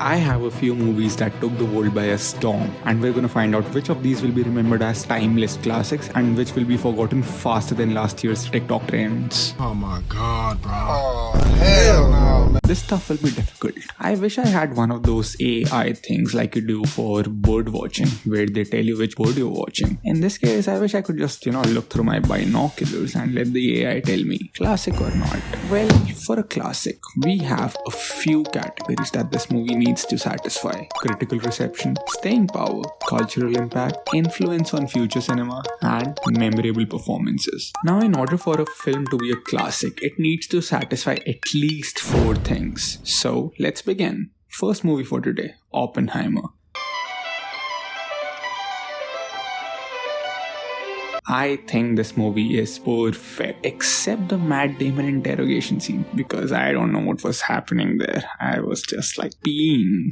I have a few movies that took the world by a storm, and we're gonna find out which of these will be remembered as timeless classics and which will be forgotten faster than last year's TikTok trends. Oh my god, bro. Oh, hell no, man. This stuff will be difficult. I wish I had one of those AI things like you do for bird watching, where they tell you which bird you're watching. In this case, I wish I could just, look through my binoculars and let the AI tell me, classic or not. Well, for a classic, we have a few categories that this movie needs to satisfy: critical reception, staying power, cultural impact, influence on future cinema, and memorable performances. Now, in order for a film to be a classic, it needs to satisfy at least 4 things. So, let's begin. First movie for today, Oppenheimer. I think this movie is perfect, except the Matt Damon interrogation scene, because I don't know what was happening there. I was just like peeing.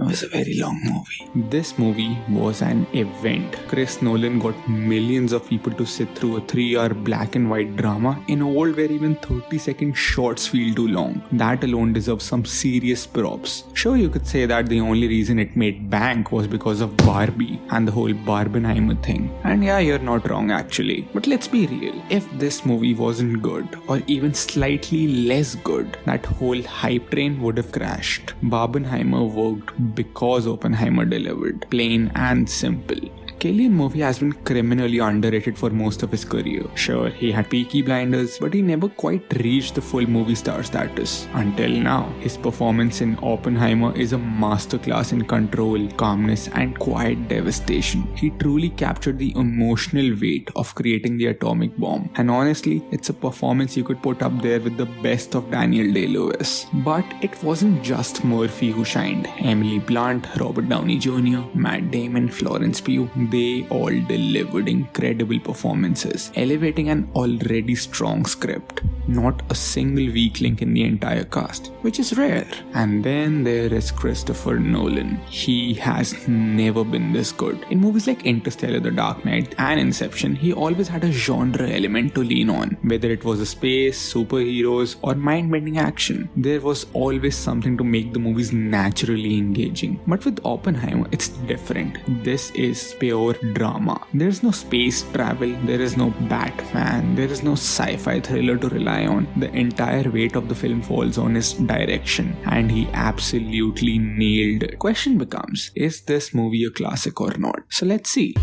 It was a very long movie. This movie was an event. Chris Nolan got millions of people to sit through a 3-hour black and white drama in a world where even 30-second shots feel too long. That alone deserves some serious props. Sure, you could say that the only reason it made bank was because of Barbie and the whole Barbenheimer thing. And yeah, you're not wrong actually. But let's be real. If this movie wasn't good, or even slightly less good, that whole hype train would have crashed. Barbenheimer worked because Oppenheimer delivered. Plain and simple. Cillian Murphy has been criminally underrated for most of his career. Sure, he had Peaky Blinders, but he never quite reached the full movie star status. Until now, his performance in Oppenheimer is a masterclass in control, calmness, and quiet devastation. He truly captured the emotional weight of creating the atomic bomb. And honestly, it's a performance you could put up there with the best of Daniel Day-Lewis. But it wasn't just Murphy who shined. Emily Blunt, Robert Downey Jr., Matt Damon, Florence Pugh, they all delivered incredible performances, elevating an already strong script. Not a single weak link in the entire cast, which is rare. And then there is Christopher Nolan. He has never been this good. In movies like Interstellar, The Dark Knight, and Inception, he always had a genre element to lean on. Whether it was a space, superheroes, or mind-bending action, there was always something to make the movies naturally engaging. But with Oppenheimer, it's different. This is pure drama. There's no space travel, there is no Batman, there is no sci-fi thriller to rely on. The entire weight of the film falls on his direction, and he absolutely nailed it. Question becomes, is this movie a classic or not? So let's see.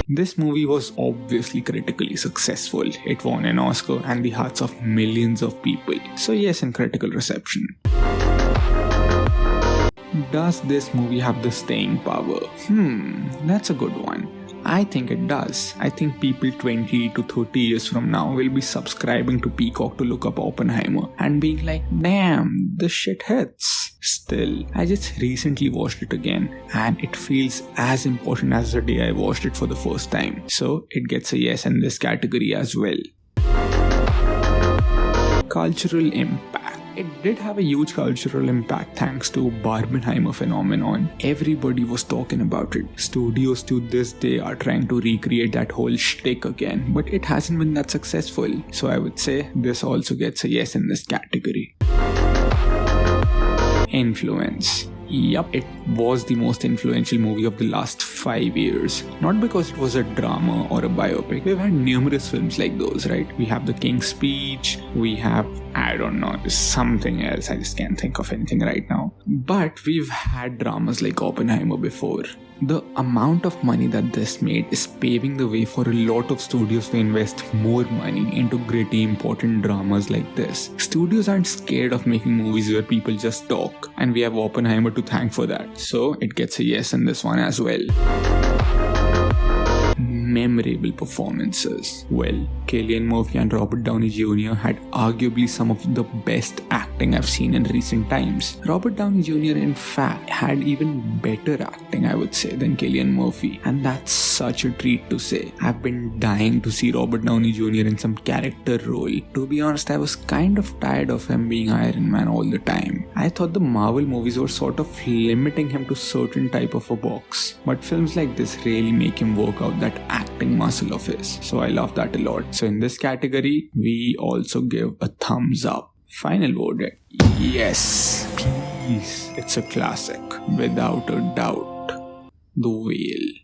This movie was obviously critically successful. It won an Oscar and the hearts of millions of people. So yes, in critical reception. Does this movie have the staying power? That's a good one. I think it does. I think people 20 to 30 years from now will be subscribing to Peacock to look up Oppenheimer and being like, damn, this shit hits. Still, I just recently watched it again and it feels as important as the day I watched it for the first time. So it gets a yes in this category as well. Cultural impact. It did have a huge cultural impact thanks to Barbenheimer phenomenon. Everybody was talking about it. Studios to this day are trying to recreate that whole shtick again, but it hasn't been that successful. So I would say this also gets a yes in this category. Influence. Yup, it was the most influential movie of the last 5 years. Not because it was a drama or a biopic. We've had numerous films like those, right? We have The King's Speech, we have, something else. I just can't think of anything right now. But we've had dramas like Oppenheimer before. The amount of money that this made is paving the way for a lot of studios to invest more money into gritty, important dramas like this. Studios aren't scared of making movies where people just talk, and we have Oppenheimer to thank for that. So it gets a yes in this one as well. Memorable performances. Well, Cillian Murphy and Robert Downey Jr. had arguably some of the best acting I've seen in recent times. Robert Downey Jr. in fact had even better acting, I would say, than Cillian Murphy, and that's such a treat to say. I've been dying to see Robert Downey Jr. in some character role. To be honest, I was kind of tired of him being Iron Man all the time. I thought the Marvel movies were sort of limiting him to certain type of a box, but films like this really make him work out that acting muscle of his. So I love that a lot. So in this category, we also give a thumbs up. Final verdict. Yes, please. It's a classic, without a doubt. The Whale.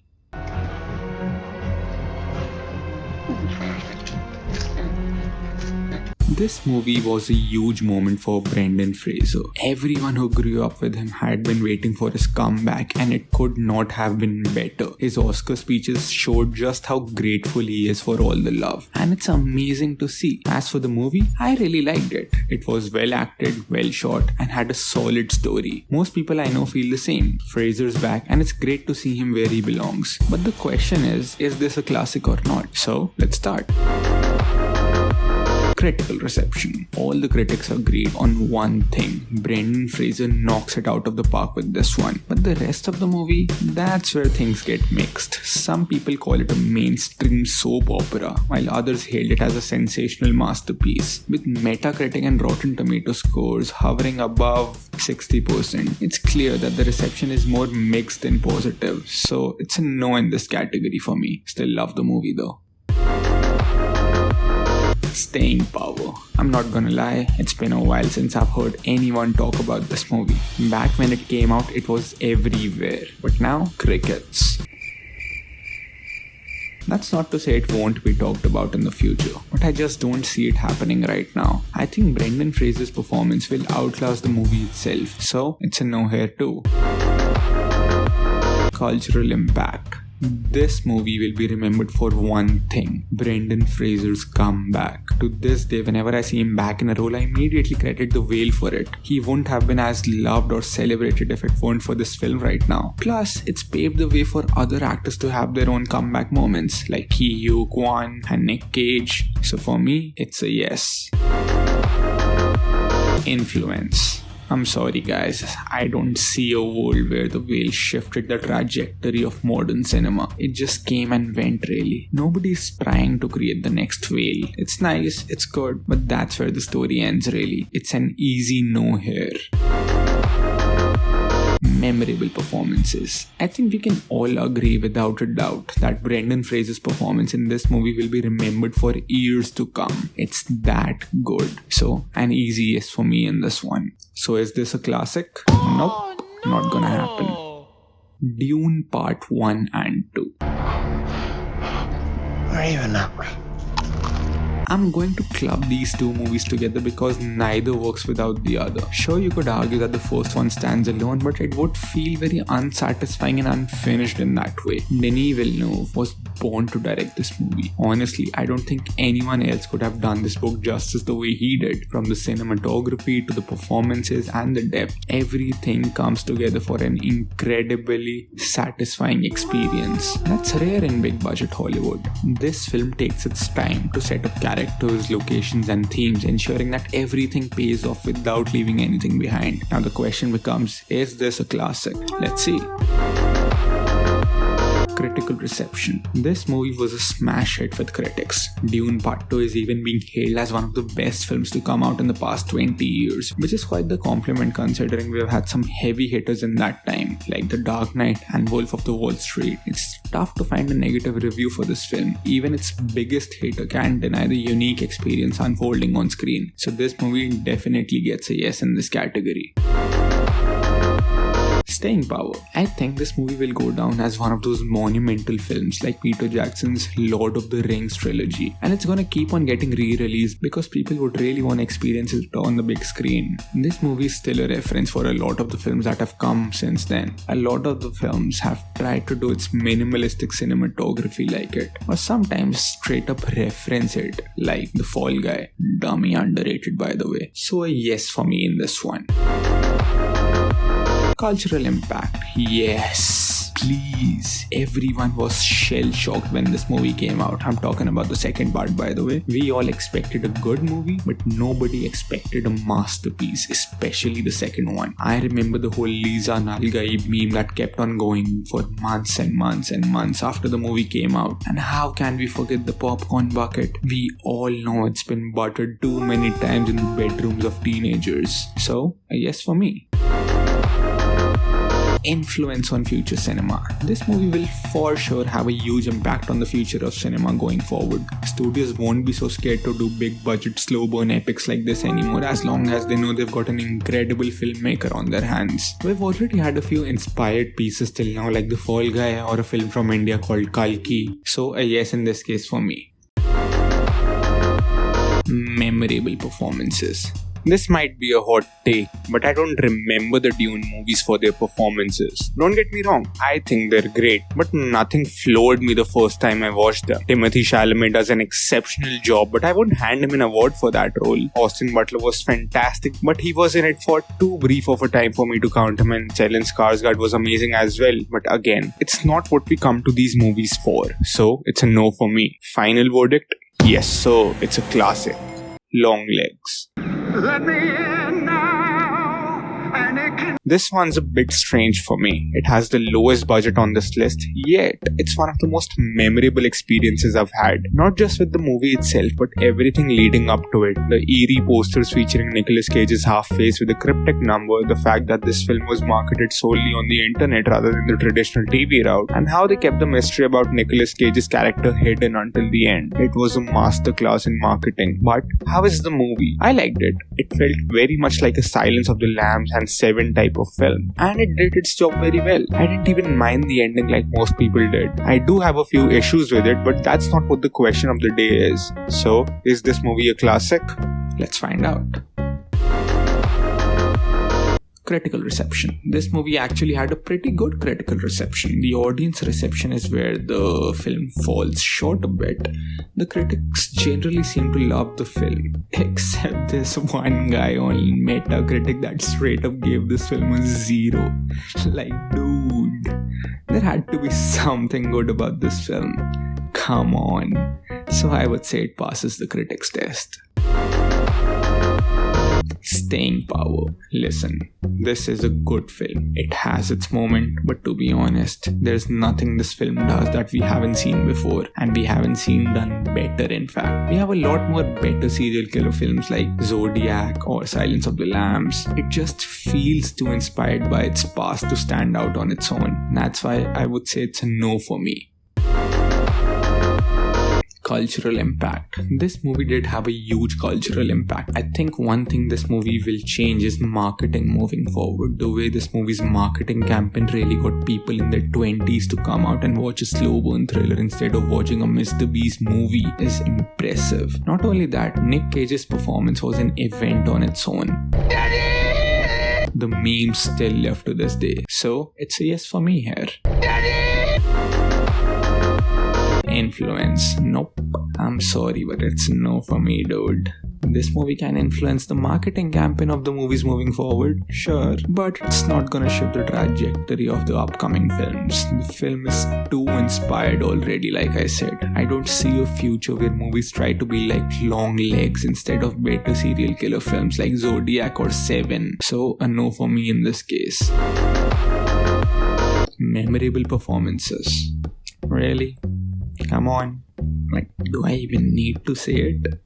This movie was a huge moment for Brendan Fraser. Everyone who grew up with him had been waiting for his comeback, and it could not have been better. His Oscar speeches showed just how grateful he is for all the love, and it's amazing to see. As for the movie, I really liked it. It was well acted, well shot, and had a solid story. Most people I know feel the same. Fraser's back, and it's great to see him where he belongs. But the question is this a classic or not? So, let's start. Critical reception. All the critics agreed on one thing. Brendan Fraser knocks it out of the park with this one. But the rest of the movie, that's where things get mixed. Some people call it a mainstream soap opera, while others hailed it as a sensational masterpiece. With Metacritic and Rotten Tomato scores hovering above 60%, it's clear that the reception is more mixed than positive. So it's a no in this category for me. Still love the movie though. Staying power. I'm not gonna lie, it's been a while since I've heard anyone talk about this movie. Back when it came out, it was everywhere. But now, crickets. That's not to say it won't be talked about in the future, but I just don't see it happening right now. I think Brendan Fraser's performance will outlast the movie itself, so it's a no here too. Cultural impact. This movie will be remembered for one thing: Brendan Fraser's comeback. To this day, whenever I see him back in a role, I immediately credit The Whale for it. He wouldn't have been as loved or celebrated if it weren't for this film right now. Plus, it's paved the way for other actors to have their own comeback moments, like Ki-Hugh Kwan and Nick Cage. So for me, it's a yes. Influence. I'm sorry guys, I don't see a world where The Whale shifted the trajectory of modern cinema. It just came and went really. Nobody's trying to create the next Whale. It's nice, it's good, but that's where the story ends really. It's an easy no here. Memorable performances. I think we can all agree without a doubt that Brendan Fraser's performance in this movie will be remembered for years to come. It's that good. So, an easy yes for me in this one. So, is this a classic? Nope, not gonna happen. Dune Part 1 and 2. Or even that. I'm going to club these two movies together because neither works without the other. Sure, you could argue that the first one stands alone, but it would feel very unsatisfying and unfinished in that way. Denis Villeneuve was born to direct this movie. Honestly, I don't think anyone else could have done this book justice the way he did. From the cinematography to the performances and the depth, everything comes together for an incredibly satisfying experience. That's rare in big budget Hollywood. This film takes its time to set up characters, locations and themes, ensuring that everything pays off without leaving anything behind. Now the question becomes, is this a classic? Let's see. Critical reception. This movie was a smash hit with critics. Dune Part 2 is even being hailed as one of the best films to come out in the past 20 years, which is quite the compliment considering we've had some heavy hitters in that time, like The Dark Knight and Wolf of the Wall Street. It's tough to find a negative review for this film. Even its biggest hater can't deny the unique experience unfolding on screen. So this movie definitely gets a yes in this category. Staying power. I think this movie will go down as one of those monumental films like Peter Jackson's Lord of the Rings trilogy, and it's gonna keep on getting re-released because people would really want to experience it on the big screen. This movie is still a reference for a lot of the films that have come since then. A lot of the films have tried to do its minimalistic cinematography like it, or sometimes straight up reference it, like The Fall Guy. Dummy underrated by the way. So a yes for me in this one. Cultural impact. Yes, please. Everyone was shell-shocked when this movie came out. I'm talking about the second part by the way. We all expected a good movie, but nobody expected a masterpiece, especially the second one. I remember the whole Lisa Nalgai meme that kept on going for months and months and months after the movie came out. And how can we forget the popcorn bucket? We all know it's been buttered too many times in the bedrooms of teenagers. So, a yes for me. influence on future cinema. This movie will for sure have a huge impact on the future of cinema going forward. Studios won't be so scared to do big budget, slow burn epics like this anymore, as long as they know they've got an incredible filmmaker on their hands. We've already had a few inspired pieces till now, like The Fall Guy or a film from India called Kalki. So a yes in this case for me. Memorable performances. This might be a hot take, but I don't remember the Dune movies for their performances. Don't get me wrong, I think they're great, but nothing floored me the first time I watched them. Timothée Chalamet does an exceptional job, but I wouldn't hand him an award for that role. Austin Butler was fantastic, but he was in it for too brief of a time for me to count him, and Stellan Skarsgård was amazing as well. But again, it's not what we come to these movies for, so it's a no for me. Final verdict? Yes, so it's a classic. Longlegs. Let me in now, and it can... This one's a bit strange for me. It has the lowest budget on this list, yet it's one of the most memorable experiences I've had. Not just with the movie itself, but everything leading up to it. The eerie posters featuring Nicolas Cage's half-face with a cryptic number, the fact that this film was marketed solely on the internet rather than the traditional TV route, and how they kept the mystery about Nicolas Cage's character hidden until the end. It was a masterclass in marketing. But how is the movie? I liked it. It felt very much like a Silence of the Lambs and Seven type of film, and it did its job very well. I didn't even mind the ending like most people did. I do have a few issues with it, but that's not what the question of the day is. So, is this movie a classic? Let's find out. Critical reception. This movie actually had a pretty good critical reception. The audience reception is where the film falls short a bit. The critics generally seem to love the film, except this one guy on Metacritic that straight up gave this film a 0. Like, dude, there had to be something good about this film. Come on. So I would say it passes the critics test. Staying power. Listen, this is a good film. It has its moment, but to be honest, there's nothing this film does that we haven't seen before, and we haven't seen done better. In fact, we have a lot more better serial killer films like Zodiac or Silence of the Lambs. It just feels too inspired by its past to stand out on its own. That's why I would say it's a no for me. Cultural impact. This movie did have a huge cultural impact. I think one thing this movie will change is marketing moving forward. The way this movie's marketing campaign really got people in their 20s to come out and watch a slow burn thriller instead of watching a Mr. Beast movie is impressive. Not only that, Nick Cage's performance was an event on its own. The memes still left to this day. So, it's a yes for me here. Influence. Nope. I'm sorry, but it's no for me, dude. This movie can influence the marketing campaign of the movies moving forward, sure, but it's not gonna shift the trajectory of the upcoming films. The film is too inspired already, like I said. I don't see a future where movies try to be like Longlegs instead of better serial killer films like Zodiac or Seven. So, a no for me in this case. Memorable performances. Really? Come on. Like, do I even need to say it?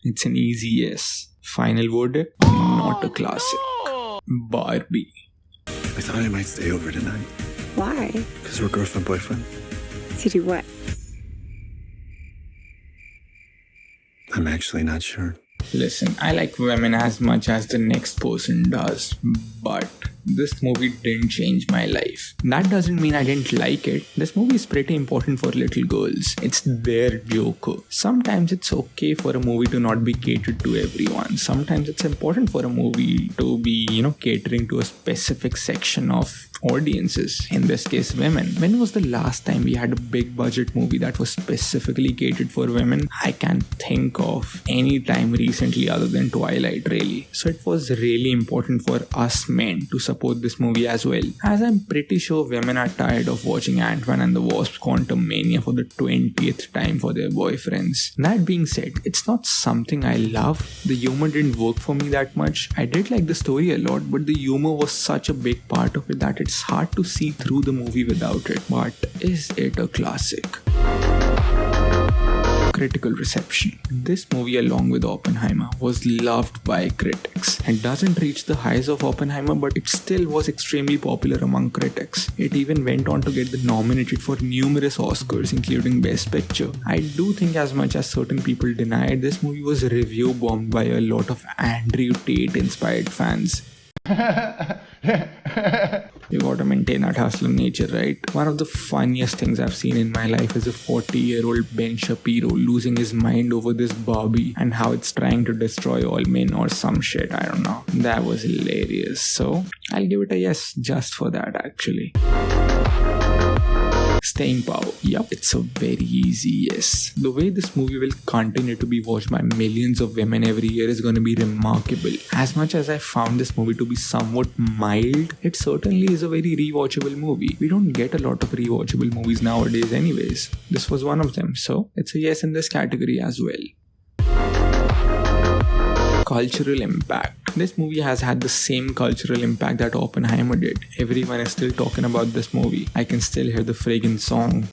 It's an easy yes. Final verdict? Not a classic. Barbie. I thought I might stay over tonight. Why? Because we're girlfriend-boyfriend. To do what? I'm actually not sure. Listen, I like women as much as the next person does, but this movie didn't change my life. That doesn't mean I didn't like it. This movie is pretty important for little girls. It's their Joker. Sometimes it's okay for a movie to not be catered to everyone. Sometimes it's important for a movie to be, catering to a specific section of audiences. In this case, women. When was the last time we had a big budget movie that was specifically catered for women? I can't think of any time recently other than Twilight, really. So it was really important for us men to support this movie as well, as I'm pretty sure women are tired of watching Ant-Man and the Wasp: Quantumania for the 20th time for their boyfriends. That being said, it's not something I love. The humor didn't work for me that much. I did like the story a lot, but the humor was such a big part of it that it's hard to see through the movie without it. But is it a classic? Critical reception. This movie, along with Oppenheimer, was loved by critics. It doesn't reach the highs of Oppenheimer, but it still was extremely popular among critics. It even went on to get nominated for numerous Oscars, including Best Picture. I do think, as much as certain people deny it, this movie was review bombed by a lot of Andrew Tate inspired fans. You gotta maintain that hustling nature, right? One of the funniest things I've seen in my life is a 40-year-old Ben Shapiro losing his mind over this Barbie and how it's trying to destroy all men or some shit, I don't know. That was hilarious. So, I'll give it a yes just for that actually. Staying power. Yup, it's a very easy yes. The way this movie will continue to be watched by millions of women every year is going to be remarkable. As much as I found this movie to be somewhat mild, it certainly is a very rewatchable movie. We don't get a lot of rewatchable movies nowadays anyways. This was one of them, so it's a yes in this category as well. Cultural impact. This movie has had the same cultural impact that Oppenheimer did. Everyone is still talking about this movie. I can still hear the friggin' song.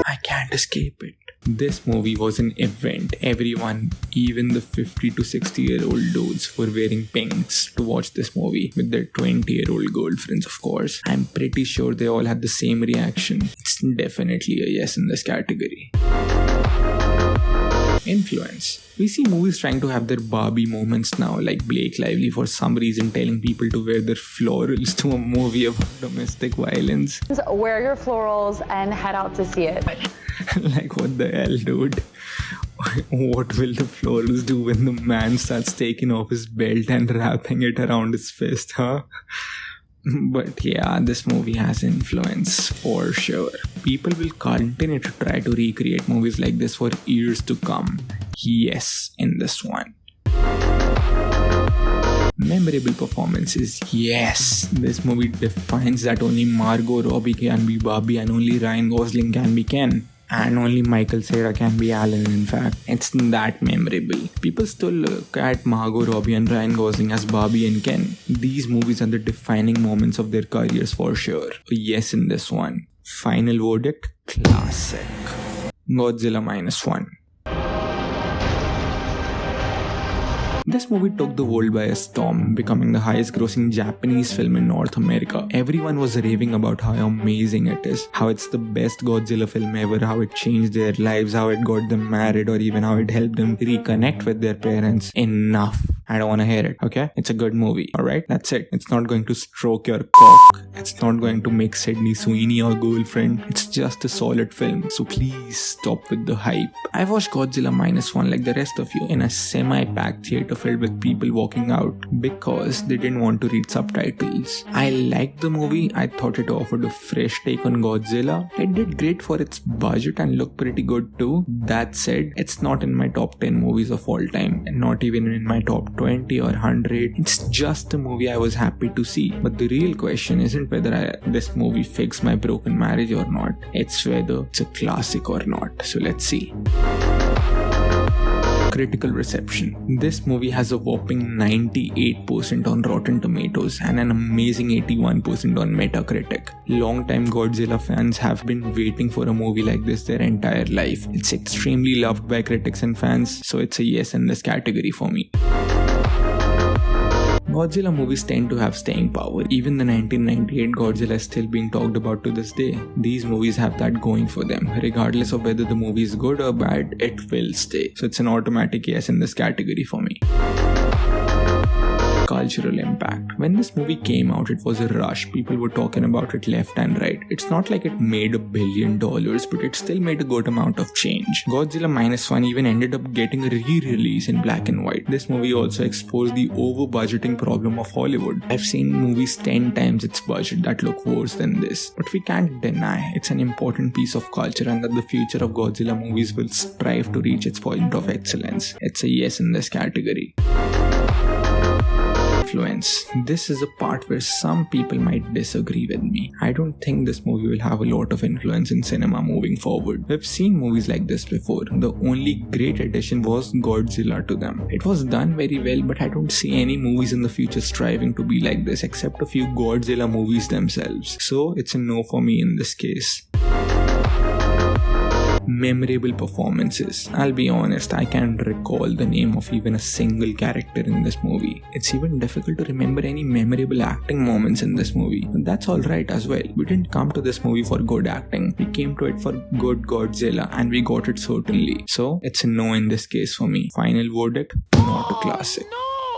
I can't escape it. This movie was an event. Everyone, even the 50 to 60-year-old dudes, were wearing pinks to watch this movie with their 20-year-old girlfriends, of course. I'm pretty sure they all had the same reaction. It's definitely a yes in this category. Influence. We see movies trying to have their Barbie moments now, like Blake Lively for some reason telling people to wear their florals to a movie about domestic violence. Wear your florals and head out to see it. Like, what the hell, dude? What will the florals do when the man starts taking off his belt and wrapping it around his fist, huh? But yeah, this movie has influence for sure. People will continue to try to recreate movies like this for years to come. Yes, in this one. Memorable performances. Yes, this movie defines that only Margot Robbie can be Barbie and only Ryan Gosling can be Ken. And only Michael Cera can be Alan, in fact. It's that memorable. People still look at Margot Robbie and Ryan Gosling as Barbie and Ken. These movies are the defining moments of their careers for sure. Yes in this one. Final verdict, classic. Godzilla Minus One. This movie took the world by a storm, becoming the highest grossing Japanese film in North America. Everyone was raving about how amazing it is, how it's the best Godzilla film ever, how it changed their lives, how it got them married, or even how it helped them reconnect with their parents. Enough. I don't want to hear it, okay? It's a good movie, alright? That's it. It's not going to stroke your cock. It's not going to make Sydney Sweeney your girlfriend. It's just a solid film, so please stop with the hype. I watched Godzilla Minus One like the rest of you in a semi-packed theater filled with people walking out because they didn't want to read subtitles. I liked the movie. I thought it offered a fresh take on Godzilla. It did great for its budget and looked pretty good too. That said, it's not in my top 10 movies of all time and not even in my top 20 or 100. It's just a movie I was happy to see. But the real question isn't whether this movie fixed my broken marriage or not. It's whether it's a classic or not. So let's see. Critical reception. This movie has a whopping 98% on Rotten Tomatoes and an amazing 81% on Metacritic. Long-time Godzilla fans have been waiting for a movie like this their entire life. It's extremely loved by critics and fans, so it's a yes in this category for me. Godzilla movies tend to have staying power. Even the 1998 Godzilla is still being talked about to this day. These movies have that going for them. Regardless of whether the movie is good or bad, it will stay. So it's an automatic yes in this category for me. Cultural impact. When this movie came out, it was a rush. People were talking about it left and right. It's not like it made $1 billion, but it still made a good amount of change. Godzilla Minus One even ended up getting a re-release in black and white. This movie also exposed the over-budgeting problem of Hollywood. I've seen movies 10 times its budget that look worse than this. But we can't deny it's an important piece of culture and that the future of Godzilla movies will strive to reach its point of excellence. It's a yes in this category. Influence. This is a part where some people might disagree with me. I don't think this movie will have a lot of influence in cinema moving forward. We've seen movies like this before. The only great addition was Godzilla to them. It was done very well, but I don't see any movies in the future striving to be like this except a few Godzilla movies themselves. So it's a no for me in this case. Memorable performances. I'll be honest, I can't recall the name of even a single character in this movie. It's even difficult to remember any memorable acting moments in this movie. But that's alright as well. We didn't come to this movie for good acting. We came to it for good Godzilla, and we got it certainly. So it's a no in this case for me. Final verdict, not a classic.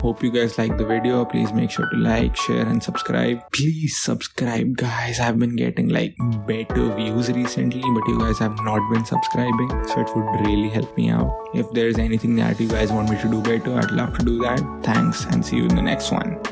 Hope you guys like the video. Please make sure to like, share and subscribe. Please subscribe, guys. I've been getting like better views recently, but you guys have not been subscribing, so it would really help me out. If there's anything that you guys want me to do better, I'd love to do that. Thanks, and see you in the next one.